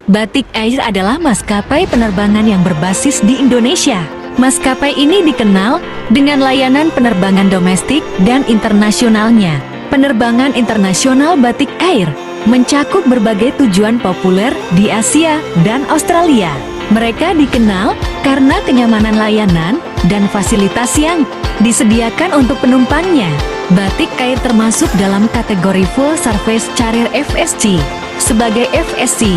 Batik Air adalah maskapai penerbangan yang berbasis di Indonesia. Maskapai ini dikenal dengan layanan penerbangan domestik dan internasionalnya. Penerbangan internasional Batik Air mencakup berbagai tujuan populer di Asia dan Australia. Mereka dikenal karena kenyamanan layanan dan fasilitas yang disediakan untuk penumpangnya. Batik Air termasuk dalam kategori Full Service Carrier FSC. Sebagai FSC,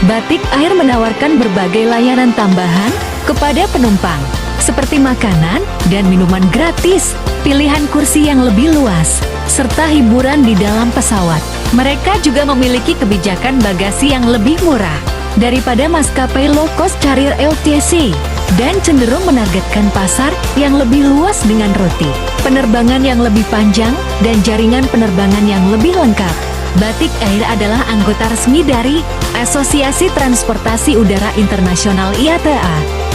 Batik Air menawarkan berbagai layanan tambahan kepada penumpang, seperti makanan dan minuman gratis, pilihan kursi yang lebih luas, serta hiburan di dalam pesawat. Mereka juga memiliki kebijakan bagasi yang lebih murah daripada maskapai low-cost carrier LCC dan cenderung menargetkan pasar yang lebih luas dengan rute penerbangan yang lebih panjang dan jaringan penerbangan yang lebih lengkap. Batik Air adalah anggota resmi dari Asosiasi Transportasi Udara Internasional IATA.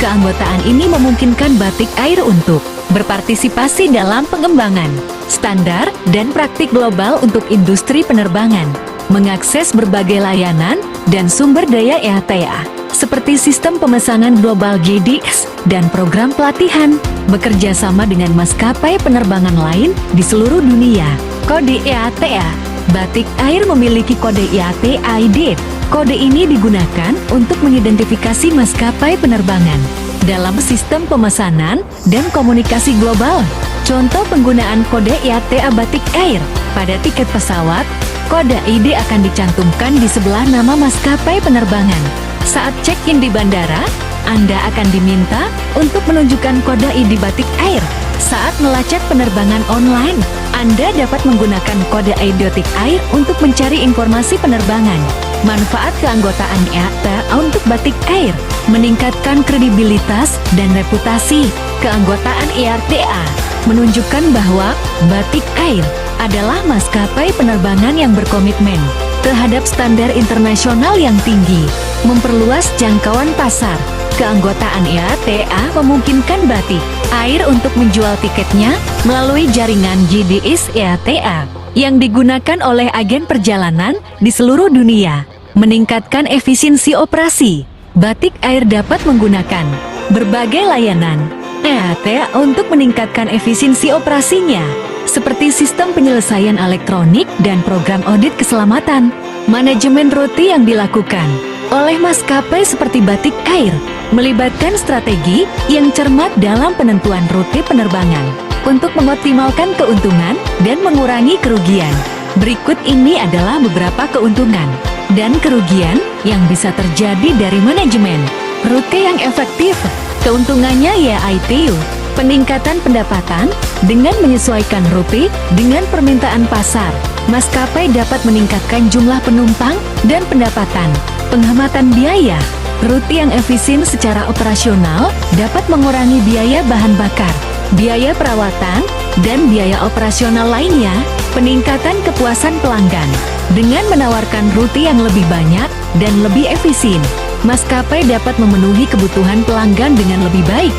Keanggotaan ini memungkinkan Batik Air untuk berpartisipasi dalam pengembangan standar dan praktik global untuk industri penerbangan, mengakses berbagai layanan dan sumber daya IATA, seperti sistem pemesanan global GDS dan program pelatihan, bekerja sama dengan maskapai penerbangan lain di seluruh dunia. Kode IATA, Batik Air memiliki kode IATA ID. Kode ini digunakan untuk mengidentifikasi maskapai penerbangan dalam sistem pemesanan dan komunikasi global. Contoh penggunaan kode IATA Batik Air pada tiket pesawat, kode ID akan dicantumkan di sebelah nama maskapai penerbangan. Saat check-in di bandara, Anda akan diminta untuk menunjukkan kode ID Batik Air. Saat melacak penerbangan online, Anda dapat menggunakan kode ID Batik Air untuk mencari informasi penerbangan. Manfaat keanggotaan IATA untuk Batik Air meningkatkan kredibilitas dan reputasi. Keanggotaan IATA menunjukkan bahwa Batik Air adalah maskapai penerbangan yang berkomitmen terhadap standar internasional yang tinggi, memperluas jangkauan pasar. Keanggotaan IATA memungkinkan Batik Air untuk menjual tiketnya melalui jaringan GDS IATA yang digunakan oleh agen perjalanan di seluruh dunia, meningkatkan efisiensi operasi. Batik Air dapat menggunakan berbagai layanan IATA untuk meningkatkan efisiensi operasinya, seperti sistem penyelesaian elektronik dan program audit keselamatan. Manajemen rute yang dilakukan oleh maskapai seperti Batik Air melibatkan strategi yang cermat dalam penentuan rute penerbangan untuk mengoptimalkan keuntungan dan mengurangi kerugian. Berikut ini adalah beberapa keuntungan dan kerugian yang bisa terjadi dari manajemen rute yang efektif. Keuntungannya yaitu peningkatan pendapatan dengan menyesuaikan rute dengan permintaan pasar. Maskapai dapat meningkatkan jumlah penumpang dan pendapatan. Penghematan biaya. Rute yang efisien secara operasional dapat mengurangi biaya bahan bakar, biaya perawatan, dan biaya operasional lainnya. Peningkatan kepuasan pelanggan. Dengan menawarkan rute yang lebih banyak dan lebih efisien, maskapai dapat memenuhi kebutuhan pelanggan dengan lebih baik.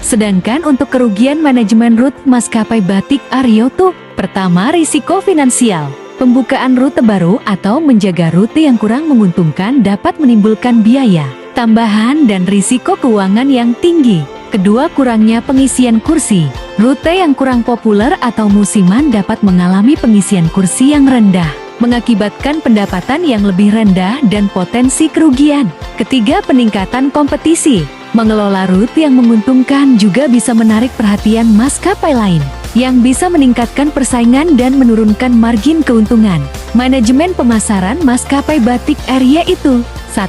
Sedangkan untuk kerugian manajemen rute maskapai Batik Air yaitu: pertama, risiko finansial. Pembukaan rute baru atau menjaga rute yang kurang menguntungkan dapat menimbulkan biaya tambahan dan risiko keuangan yang tinggi. Kedua, kurangnya pengisian kursi. Rute yang kurang populer atau musiman dapat mengalami pengisian kursi yang rendah, mengakibatkan pendapatan yang lebih rendah dan potensi kerugian. Ketiga, peningkatan kompetisi. Mengelola rute yang menguntungkan juga bisa menarik perhatian maskapai lain, yang bisa meningkatkan persaingan dan menurunkan margin keuntungan. Manajemen pemasaran maskapai Batik Air yaitu: 1.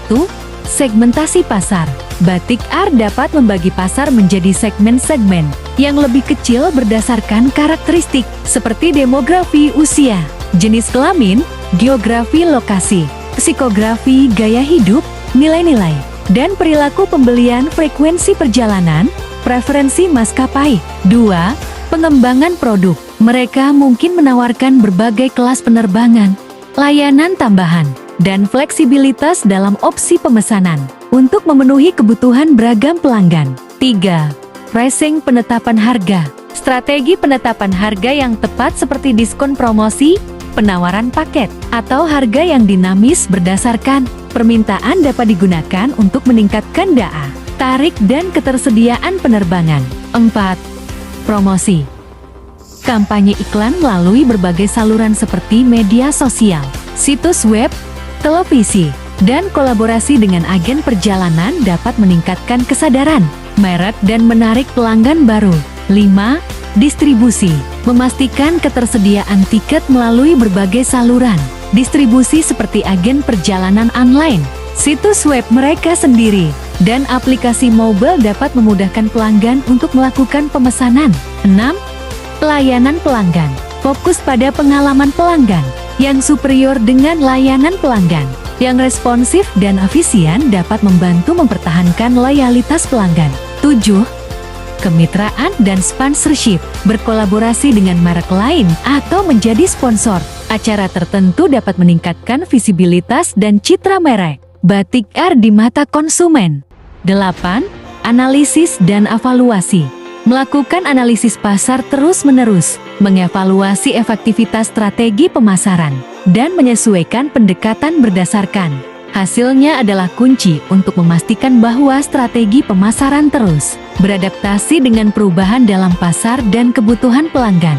Segmentasi pasar. Batik Air dapat membagi pasar menjadi segmen-segmen yang lebih kecil berdasarkan karakteristik seperti demografi usia, jenis kelamin, geografi lokasi, psikografi gaya hidup, nilai-nilai, dan perilaku pembelian, frekuensi perjalanan, preferensi maskapai. 2. Pengembangan produk. Mereka mungkin menawarkan berbagai kelas penerbangan, layanan tambahan, dan fleksibilitas dalam opsi pemesanan untuk memenuhi kebutuhan beragam pelanggan. 3. Pricing, penetapan harga. Strategi penetapan harga yang tepat seperti diskon promosi, Penawaran paket atau harga yang dinamis berdasarkan permintaan dapat digunakan untuk meningkatkan daya tarik dan ketersediaan penerbangan. 4. Promosi. Kampanye iklan melalui berbagai saluran seperti media sosial, situs web, televisi, dan kolaborasi dengan agen perjalanan dapat meningkatkan kesadaran merek dan menarik pelanggan baru. 5. Distribusi. Memastikan ketersediaan tiket melalui berbagai saluran distribusi seperti agen perjalanan online, situs web mereka sendiri, dan aplikasi mobile dapat memudahkan pelanggan untuk melakukan pemesanan. 6. Pelayanan pelanggan. Fokus pada pengalaman pelanggan yang superior dengan layanan pelanggan yang responsif dan efisien dapat membantu mempertahankan loyalitas pelanggan. 7. Kemitraan dan sponsorship. Berkolaborasi dengan merek lain atau menjadi sponsor acara tertentu dapat meningkatkan visibilitas dan citra merek Batik Air di mata konsumen. 8. Analisis dan evaluasi. Melakukan analisis pasar terus-menerus, mengevaluasi efektivitas strategi pemasaran, dan menyesuaikan pendekatan berdasarkan hasilnya adalah kunci untuk memastikan bahwa strategi pemasaran terus beradaptasi dengan perubahan dalam pasar dan kebutuhan pelanggan.